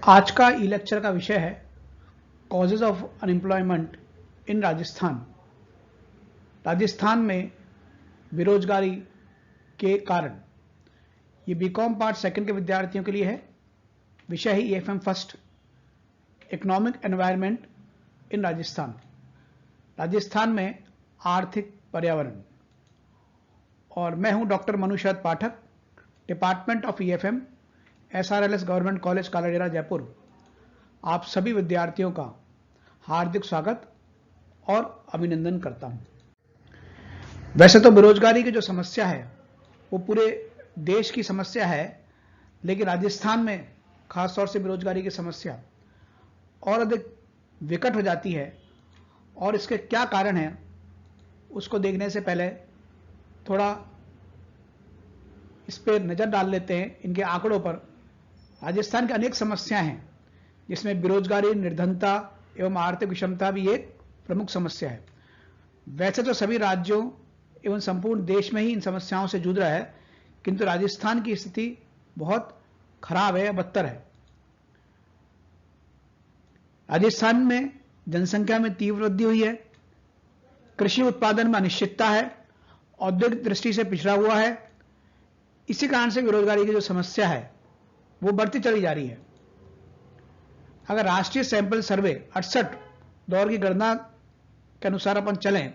आज का ई लेक्चर का विषय है कॉजेज ऑफ अनएम्प्लॉयमेंट इन राजस्थान। राजस्थान में बेरोजगारी के कारण। ये बीकॉम पार्ट सेकंड के विद्यार्थियों के लिए है। विषय है EFM first, economic environment in Rajasthan. Rajasthan में आर्थिक पर्यावरण। और मैं हूं doctor Manu Sharad Pathak, department of EFM, SRLS government college Kaladera Jaipur. आप सभी विद्यार्थियों का हार्दिक स्वागत और अभिनंदन करता हूं। वैसे तो बेरोजगारी की जो समस्या है वो पूरे देश की समस्या है, लेकिन राजस्थान में खासतौर से बेरोजगारी की समस्या और अधिक विकट हो जाती है। और इसके क्या कारण हैं उसको देखने से पहले थोड़ा इस पर नजर डाल लेते हैं, इनके आंकड़ों पर। राजस्थान की अनेक समस्याएं हैं, जिसमें बेरोजगारी, निर्धनता एवं आर्थिक विषमता भी एक प्रमुख समस्या है। वैसे तो सभी राज्यों एवं संपूर्ण देश में ही इन समस्याओं से जूझ रहा है, किंतु राजस्थान की स्थिति बहुत खराब है, बदतर है। राजस्थान में जनसंख्या में तीव्र वृद्धि हुई है, कृषि उत्पादन में अनिश्चितता है, औद्योगिक दृष्टि से पिछड़ा हुआ है। इसी कारण से बेरोजगारी की जो समस्या है वो बढ़ती चली जा रही है। अगर राष्ट्रीय सैंपल सर्वे 68 दौर की गणना के अनुसार अपन चलें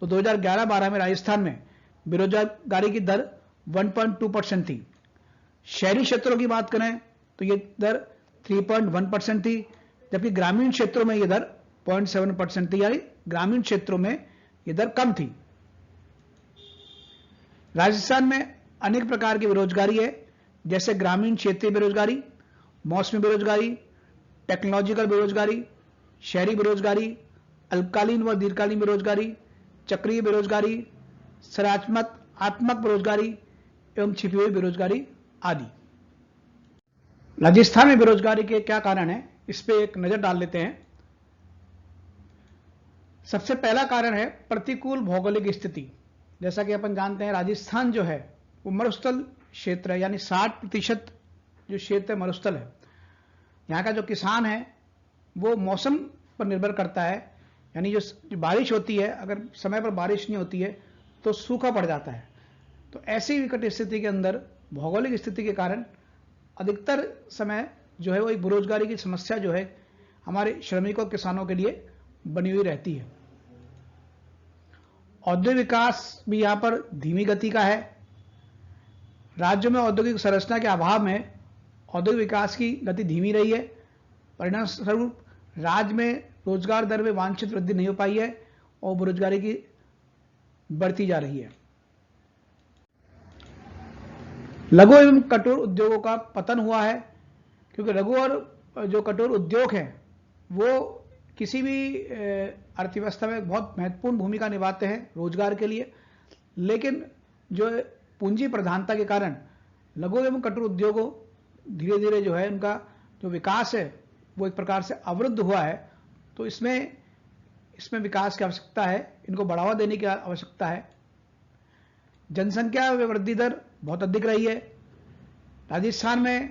तो 2011-12 में राजस्थान में बेरोजगारी की दर 1.2% थी। शहरी क्षेत्रों की बात करें तो यह दर 3.1% थी, जबकि ग्रामीण क्षेत्रों में यह दर 0.7% थी, यानी ग्रामीण क्षेत्रों में यह दर कम थी। राजस्थान में अनेक प्रकार की बेरोजगारी है, जैसे ग्रामीण क्षेत्रीय बेरोजगारी, मौसमी बेरोजगारी, टेक्नोलॉजिकल बेरोजगारी, शहरी बेरोजगारी, अल्पकालीन व दीर्घकालीन बेरोजगारी, चक्रीय बेरोजगारी, आत्मक बेरोजगारी एवं छिपी हुई बेरोजगारी आदि। राजस्थान में बेरोजगारी के क्या कारण है, इस पे एक नजर डाल लेते हैं। सबसे पहला कारण है प्रतिकूल भौगोलिक स्थिति। जैसा कि अपन जानते हैं, राजस्थान जो है वो मरुस्थल क्षेत्र है, यानी 60% जो क्षेत्र मरुस्थल है। यहाँ का जो किसान है वो मौसम पर निर्भर करता है, यानी जो बारिश होती है, अगर समय पर बारिश नहीं होती है तो सूखा पड़ जाता है। तो ऐसी विकट स्थिति के अंदर भौगोलिक स्थिति के कारण अधिकतर समय जो है वो एक बेरोजगारी की समस्या जो है हमारे श्रमिकों किसानों के लिए बनी हुई रहती है। औद्योगिक विकास भी यहाँ पर धीमी गति का है। राज्यों में औद्योगिक संरचना के अभाव में औद्योगिक विकास की गति धीमी रही है। परिणाम स्वरूप राज्य में रोजगार दर में वांछित वृद्धि नहीं हो पाई है और बेरोजगारी की बढ़ती जा रही है। लघु एवं कठोर उद्योगों का पतन हुआ है, क्योंकि लघु और जो कठोर उद्योग हैं वो किसी भी अर्थव्यवस्था में बहुत महत्वपूर्ण भूमिका निभाते हैं रोजगार के लिए, लेकिन जो पूंजी प्रधानता के कारण लघु एवं कठोर उद्योगों धीरे धीरे जो है उनका जो विकास है वो एक प्रकार से अवरुद्ध हुआ है। तो इसमें विकास की आवश्यकता है, इनको बढ़ावा देने की आवश्यकता है। जनसंख्या में वृद्धि दर बहुत अधिक रही है। राजस्थान में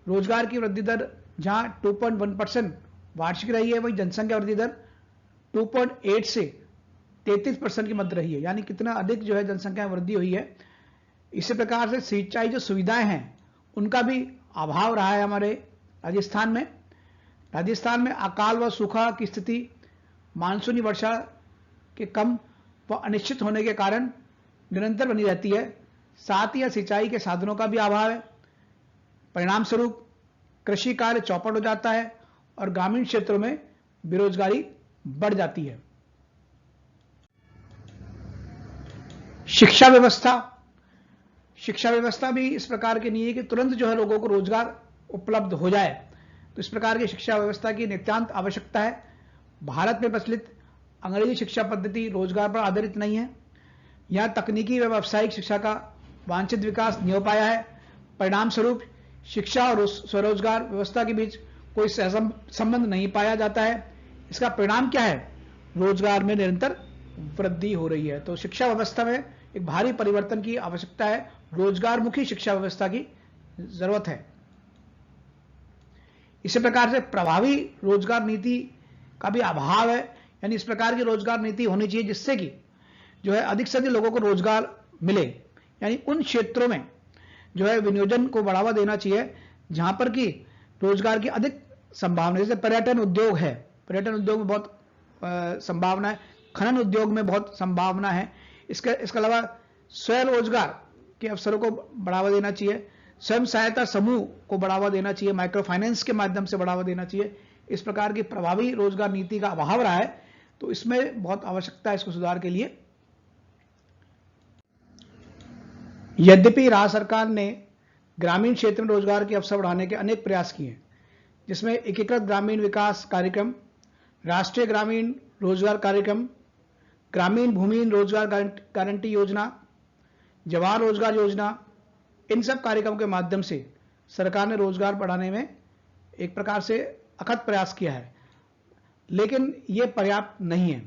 रोजगार की वृद्धि दर जहां 2.1% वार्षिक रही है, वही जनसंख्या वृद्धि दर 2.8 से 33% की मध्य रही है, यानी कितना अधिक जो है जनसंख्या वृद्धि हुई है। इसी प्रकार से सिंचाई जो सुविधाएं हैं उनका भी अभाव रहा है हमारे राजस्थान में। राजस्थान में अकाल व सूखा की स्थिति, मानसूनी वर्षा के कम व अनिश्चित होने के कारण निरंतर बनी रहती है। साथ ही सिंचाई के साधनों का भी अभाव है। परिणाम स्वरूप कृषि कार्य चौपट हो जाता है और ग्रामीण क्षेत्रों में बेरोजगारी बढ़ जाती है। शिक्षा व्यवस्था भी इस प्रकार की नहीं है कि तुरंत जो है लोगों को रोजगार उपलब्ध हो जाए। तो इस प्रकार की शिक्षा व्यवस्था की नितांत आवश्यकता है। भारत में प्रचलित अंग्रेजी शिक्षा पद्धति रोजगार पर आधारित नहीं है। यहां तकनीकी व व्यावसायिक शिक्षा का वांछित विकास नहीं हो पाया है। परिणाम स्वरूप शिक्षा और स्वरोजगार व्यवस्था के बीच कोई संबंध नहीं पाया जाता है। इसका परिणाम क्या है? रोजगार में निरंतर वृद्धि हो रही है। तो शिक्षा व्यवस्था में एक भारी परिवर्तन की आवश्यकता है। रोजगारमुखी शिक्षा व्यवस्था की जरूरत है। इसी प्रकार से प्रभावी रोजगार नीति का भी अभाव है, यानी इस प्रकार की रोजगार नीति होनी चाहिए जिससे कि जो है अधिक से अधिक लोगों को रोजगार मिले, यानी उन क्षेत्रों में जो है विनियोजन को बढ़ावा देना चाहिए जहां पर कि रोजगार की अधिक संभावना, जैसे पर्यटन उद्योग है, पर्यटन उद्योग में बहुत संभावना है, खनन उद्योग में बहुत संभावना है। इसके अलावा स्वयं रोजगार के अवसरों को बढ़ावा देना चाहिए, स्वयं सहायता समूह को बढ़ावा देना चाहिए, माइक्रो फाइनेंस के माध्यम से बढ़ावा देना चाहिए। इस प्रकार की प्रभावी रोजगार नीति का अभाव रहा है, तो इसमें बहुत आवश्यकता है इसको सुधार के लिए। यद्यपि राज्य सरकार ने ग्रामीण क्षेत्र में रोजगार के अवसर बढ़ाने के अनेक प्रयास किए हैं, जिसमें एकीकृत ग्रामीण विकास कार्यक्रम, राष्ट्रीय ग्रामीण रोजगार कार्यक्रम, ग्रामीण भूमिहीन रोजगार गारंटी योजना, जवाहर रोजगार योजना, इन सब कार्यक्रमों के माध्यम से सरकार ने रोजगार बढ़ाने में एक प्रकार से अथक प्रयास किया है, लेकिन ये पर्याप्त नहीं है।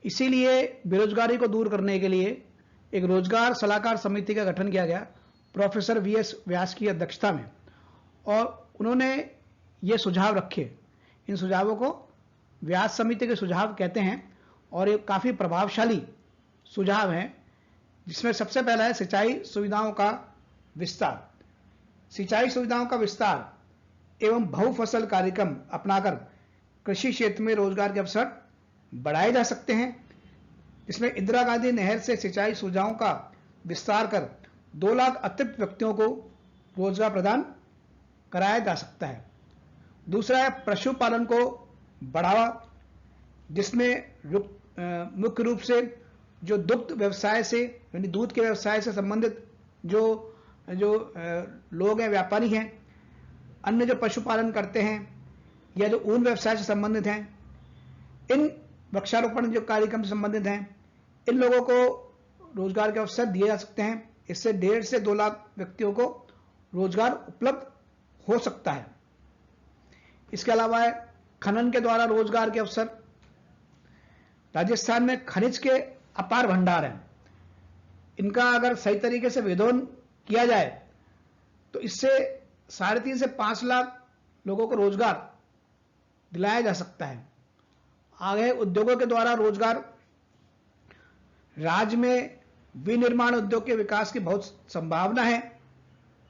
इसीलिए बेरोजगारी को दूर करने के लिए एक रोजगार सलाहकार समिति का गठन किया गया प्रोफेसर वीएस व्यास की अध्यक्षता में, और उन्होंने ये सुझाव रखे। इन सुझावों को व्यास समिति के सुझाव कहते हैं और ये काफ़ी प्रभावशाली सुझाव हैं, जिसमें सबसे पहला है सिंचाई सुविधाओं का विस्तार। सिंचाई सुविधाओं का विस्तार एवं बहुफसल कार्यक्रम अपनाकर कृषि क्षेत्र में रोजगार के अवसर बढ़ाए जा सकते हैं, जिसमें इंदिरा गांधी नहर से सिंचाई सुविधाओं का विस्तार कर 2 लाख अतिरिक्त व्यक्तियों को रोजगार प्रदान कराया जा सकता है। दूसरा है पशुपालन को बढ़ावा, जिसमें मुख्य रूप से जो दुग्ध व्यवसाय से यानी दूध के व्यवसाय से संबंधित जो लोग हैं, व्यापारी हैं, अन्य जो पशुपालन करते हैं या जो ऊन व्यवसाय से संबंधित हैं, इन वृक्षारोपण जो कार्यक्रम से संबंधित हैं, इन लोगों को रोजगार के अवसर दिए जा सकते हैं। इससे 1.5 से 2 लाख व्यक्तियों को रोजगार उपलब्ध हो सकता है। इसके अलावा है खनन के द्वारा रोजगार के अवसर। राजस्थान में खनिज के अपार भंडार हैं, इनका अगर सही तरीके से वेधोन किया जाए तो इससे 3.5 से 5 लाख लोगों को रोजगार दिलाया जा सकता है। आगे उद्योगों के द्वारा रोजगार। राज्य में विनिर्माण उद्योग के विकास की बहुत संभावना है।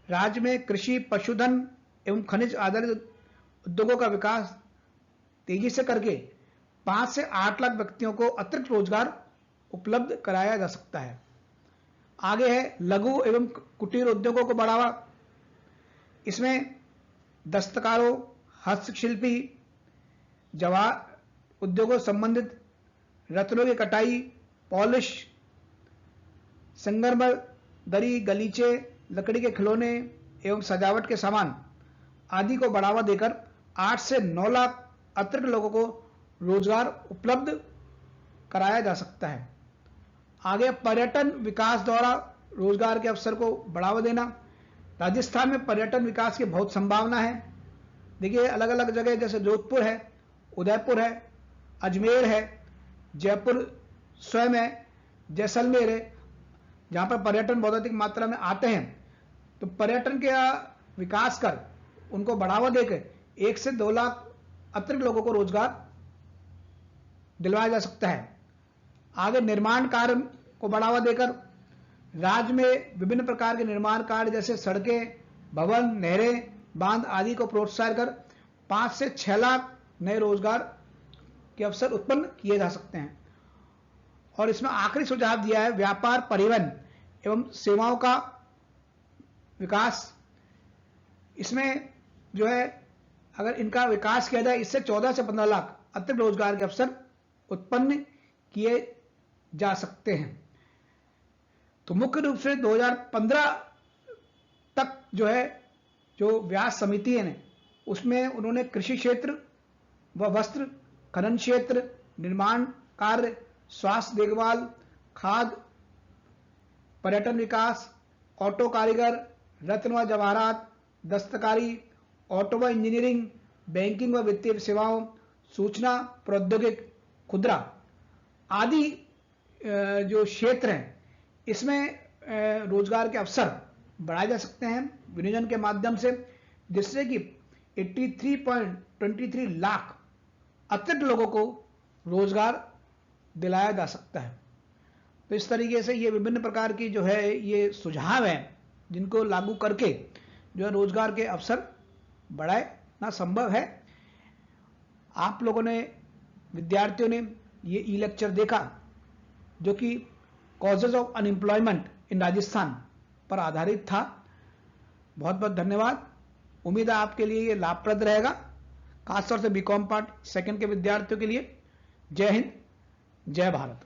राज्य में कृषि, पशुधन एवं खनिज आधारित उद्योगों का विकास तेजी से करके 5 से 8 लाख व्यक्तियों को अतिरिक्त रोजगार उपलब्ध कराया जा सकता है। आगे है लघु एवं कुटीर उद्योगों को बढ़ावा। इसमें दस्तकारों, हस्तशिल्पी, जवाहर उद्योगों संबंधित रत्नों की कटाई, पॉलिश, संगमरमर, दरी, गलीचे, लकड़ी के खिलौने एवं सजावट के सामान आदि को बढ़ावा देकर 8 से 9 लाख अतिरिक्त लोगों को रोजगार उपलब्ध कराया जा सकता है। आगे पर्यटन विकास द्वारा रोजगार के अवसर को बढ़ावा देना। राजस्थान में पर्यटन विकास की बहुत संभावना है। देखिए अलग अलग जगह जैसे जोधपुर है, उदयपुर है, अजमेर है, जयपुर स्वयं है, जैसलमेर है, जहां पर पर्यटन बहुत अधिक मात्रा में आते हैं। तो पर्यटन के विकास कर उनको बढ़ावा देकर 1 से 2 लाख अतिरिक्त लोगों को रोजगार दिलवाया जा सकता है। आगे निर्माण कार्य को बढ़ावा देकर राज्य में विभिन्न प्रकार के निर्माण कार्य जैसे सड़कें, भवन, नहरें, बांध आदि को प्रोत्साहित कर 5 से 6 लाख नए रोजगार के अवसर उत्पन्न किए जा सकते हैं। और इसमें आखिरी सुझाव दिया है व्यापार, परिवहन एवं सेवाओं का विकास। इसमें जो है अगर इनका विकास किया जाए, इससे 14 से 15 लाख अतिरिक्त रोजगार के अवसर उत्पन्न किए जा सकते हैं। तो मुख्य रूप से 2015 तक जो व्यास समिति है उसमें उन्होंने कृषि क्षेत्र व वस्त्र, खनन क्षेत्र, निर्माण कार्य, स्वास्थ्य देखभाल, खाद्य, पर्यटन विकास, ऑटो कारीगर, रत्न व जवाहरात, दस्तकारी, ऑटो व इंजीनियरिंग, बैंकिंग व वित्तीय सेवाओं, सूचना प्रौद्योगिकी, खुदरा आदि जो क्षेत्र हैं इसमें रोजगार के अवसर बढ़ाए जा सकते हैं विनियोजन के माध्यम से, जिससे कि 83.23 लाख अतिरिक्त लोगों को रोजगार दिलाया जा सकता है। तो इस तरीके से ये विभिन्न प्रकार की जो है ये सुझाव हैं जिनको लागू करके जो है रोजगार के अवसर बढ़ाना संभव है। आप लोगों ने, विद्यार्थियों ने ये ई लेक्चर देखा जो कि कॉजेज ऑफ अनएम्प्लॉयमेंट इन राजस्थान पर आधारित था। बहुत बहुत धन्यवाद। उम्मीद है आपके लिए ये लाभप्रद रहेगा, खासतौर से बीकॉम पार्ट सेकंड के विद्यार्थियों के लिए। जय हिंद, जय भारत।